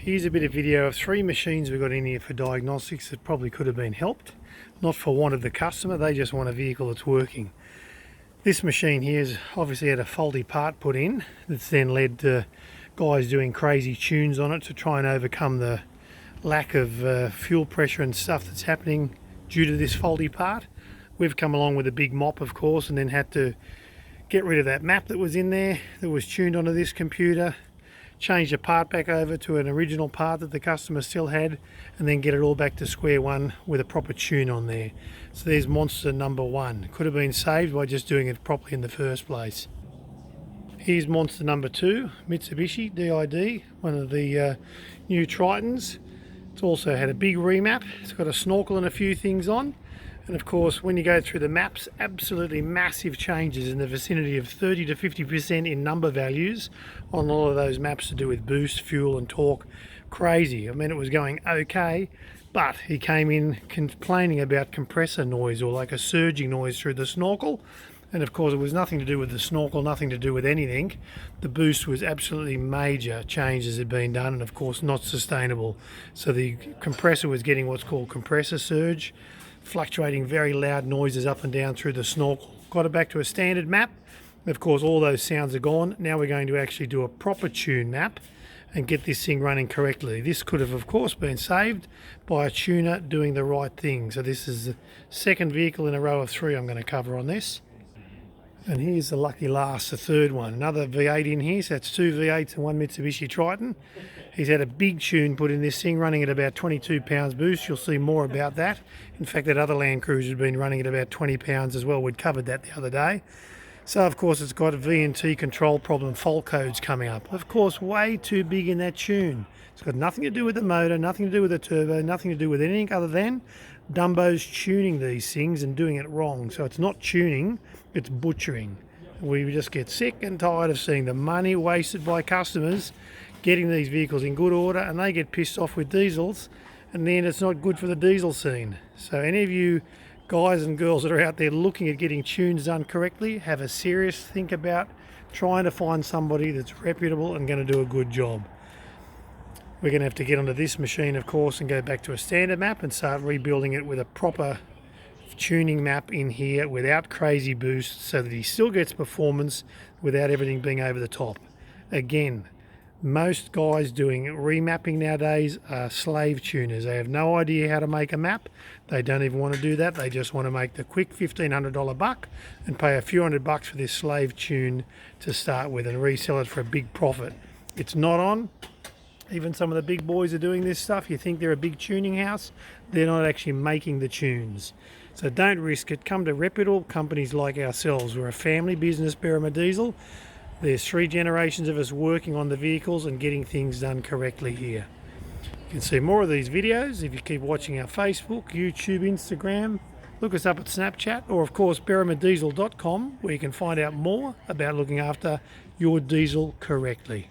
Here's a bit of video of 3 machines we've got in here for diagnostics that probably could have been helped. Not for want of the customer, they just want a vehicle that's working. This machine here has obviously had a faulty part put in that's then led to guys doing crazy tunes on it to try and overcome the lack of fuel pressure and stuff that's happening due to this faulty part. We've come along with a big mop, of course, and then had to get rid of that map that was in there that was tuned onto this computer, change the part back over to an original part that the customer still had, and then get it all back to square one with a proper tune on there. So there's monster number 1. Could have been saved by just doing it properly in the first place. Here's monster number 2, Mitsubishi DID, one of the new Tritons. It's also had a big remap. It's got a snorkel and a few things on. And of course, when you go through the maps, absolutely massive changes in the vicinity of 30 to 50% in number values on all of those maps to do with boost, fuel and torque. Crazy. I mean, it was going okay, but he came in complaining about compressor noise or like a surging noise through the snorkel. And of course, it was nothing to do with the snorkel, nothing to do with anything. The boost was absolutely major changes had been done, and of course not sustainable. So the compressor was getting what's called compressor surge, fluctuating very loud noises up and down through the snorkel. Got it back to a standard map. Of course, all those sounds are gone. Now we're going to actually do a proper tune map and get this thing running correctly. This could have, of course, been saved by a tuner doing the right thing. So this is the second vehicle in a row of 3 I'm going to cover on this. And here's the lucky last, the third one. Another V8 in here, so that's 2 V8s and 1 Mitsubishi Triton. He's had a big tune put in this thing, running at about 22 pounds boost. You'll see more about that. In fact, that other Land Cruiser has been running at about 20 pounds as well. We'd covered that the other day. So, of course, it's got a VNT control problem, fault codes coming up. Of course, way too big in that tune. It's got nothing to do with the motor, nothing to do with the turbo, nothing to do with anything other than Dumbo's tuning these things and doing it wrong. So it's not tuning, it's butchering. We just get sick and tired of seeing the money wasted by customers getting these vehicles in good order, and they get pissed off with diesels, and then it's not good for the diesel scene. So any of you guys and girls that are out there looking at getting tunes done correctly, have a serious think about trying to find somebody that's reputable and going to do a good job. We're going to have to get onto this machine, of course, and go back to a standard map and start rebuilding it with a proper tuning map in here without crazy boosts, so that he still gets performance without everything being over the top. Again, most guys doing remapping nowadays are slave tuners. They have no idea how to make a map. They don't even want to do that. They just want to make the quick $1,500 buck and pay a few $100 for this slave tune to start with and resell it for a big profit. It's not on. Even some of the big boys are doing this stuff. You think they're a big tuning house, they're not actually making the tunes. So don't risk it. Come to reputable companies like ourselves. We're a family business, Berrima Diesel. There's 3 generations of us working on the vehicles and getting things done correctly here. You can see more of these videos if you keep watching our Facebook, YouTube, Instagram. Look us up at Snapchat, or of course berrimadiesel.com, where you can find out more about looking after your diesel correctly.